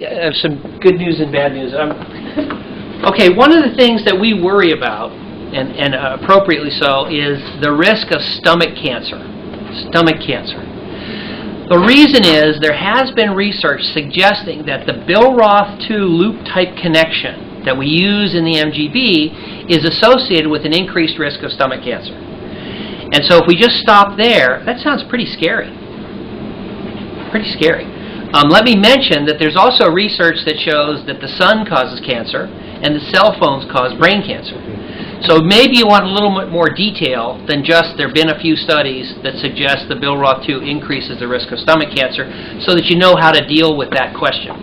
I have some good news and bad news. Okay, one of the things that we worry about, and appropriately so, is the risk of stomach cancer. Stomach cancer. The reason is there has been research suggesting that the Billroth-2 loop-type connection that we use in the MGB is associated with an increased risk of stomach cancer. And so if we just stop there, that sounds pretty scary. Pretty scary. Let me mention that there's also research that shows that the sun causes cancer and the cell phones cause brain cancer. So maybe you want a little bit more detail than just there have been a few studies that suggest the Billroth-2 increases the risk of stomach cancer so that you know how to deal with that question.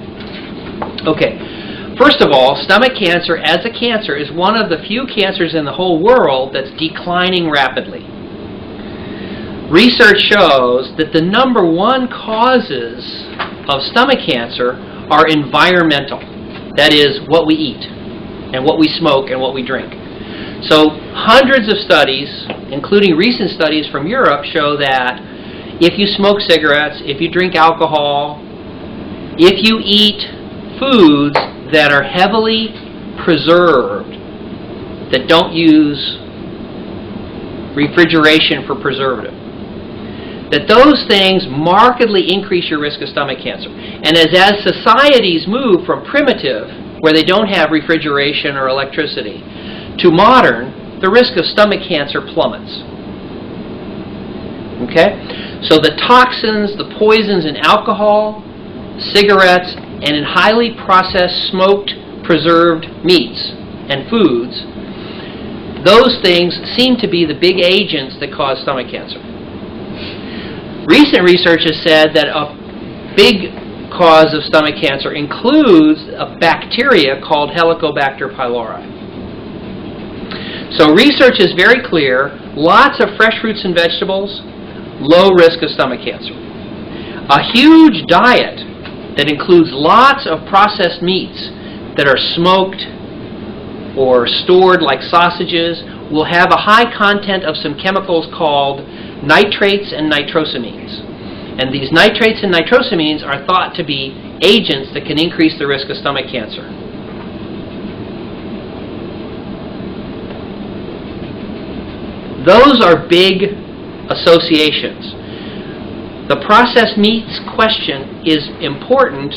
Okay, first of all, stomach cancer as a cancer is one of the few cancers in the whole world that's declining rapidly. Research shows that the #1 causes of stomach cancer are environmental. That is, what we eat, and what we smoke, and what we drink. So hundreds of studies, including recent studies from Europe, show that if you smoke cigarettes, if you drink alcohol, if you eat foods that are heavily preserved, that don't use refrigeration for preservative, that those things markedly increase your risk of stomach cancer. And as societies move from primitive, where they don't have refrigeration or electricity, to modern, the risk of stomach cancer plummets. Okay? So the toxins, the poisons in alcohol, cigarettes, and in highly processed, smoked, preserved meats and foods, those things seem to be the big agents that cause stomach cancer. Recent research has said that a big cause of stomach cancer includes a bacteria called Helicobacter pylori. So research is very clear, lots of fresh fruits and vegetables, low risk of stomach cancer. A huge diet that includes lots of processed meats that are smoked or stored like sausages will have a high content of some chemicals called nitrates and nitrosamines. And these nitrates and nitrosamines are thought to be agents that can increase the risk of stomach cancer. Those are big associations. The processed meats question is important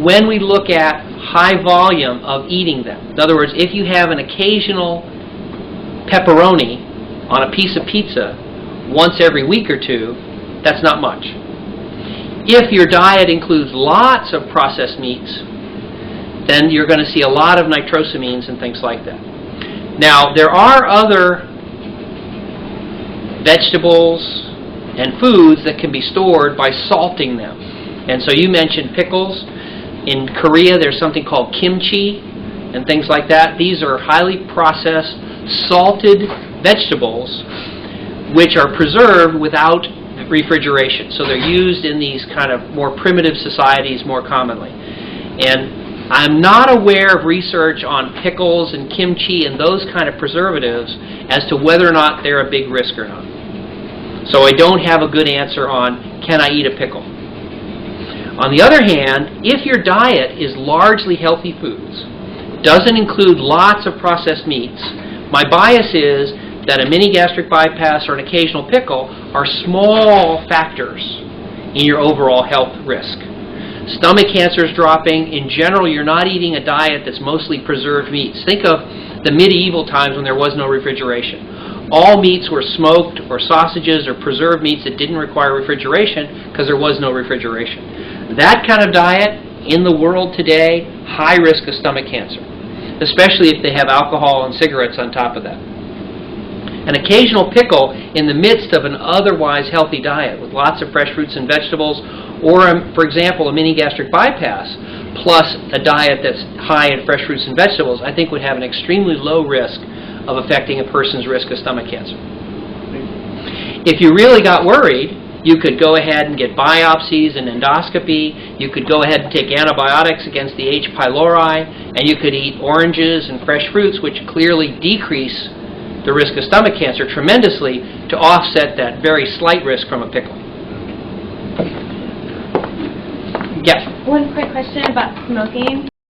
when we look at high volume of eating them. In other words, if you have an occasional pepperoni on a piece of pizza once every week or two, that's not much. If your diet includes lots of processed meats, then you're going to see a lot of nitrosamines and things like that. Now, there are other vegetables and foods that can be stored by salting them. And so you mentioned pickles. In Korea, there's something called kimchi and things like that. These are highly processed, salted vegetables which are preserved without refrigeration. So they're used in these kind of more primitive societies more commonly. And I'm not aware of research on pickles and kimchi and those kind of preservatives as to whether or not they're a big risk or not. So I don't have a good answer on, can I eat a pickle? On the other hand, if your diet is largely healthy foods, doesn't include lots of processed meats, my bias is that a mini gastric bypass or an occasional pickle are small factors in your overall health risk. Stomach cancer is dropping. In general, you're not eating a diet that's mostly preserved meats. Think of the medieval times when there was no refrigeration. All meats were smoked or sausages or preserved meats that didn't require refrigeration because there was no refrigeration. That kind of diet in the world today, high risk of stomach cancer, especially if they have alcohol and cigarettes on top of that. An occasional pickle in the midst of an otherwise healthy diet with lots of fresh fruits and vegetables, or, for example, a mini gastric bypass, plus a diet that's high in fresh fruits and vegetables, I think would have an extremely low risk of affecting a person's risk of stomach cancer. If you really got worried, you could go ahead and get biopsies and endoscopy. You could go ahead and take antibiotics against the H. pylori, and you could eat oranges and fresh fruits, which clearly decrease the risk of stomach cancer tremendously to offset that very slight risk from a pickle. Yes. One quick question about smoking.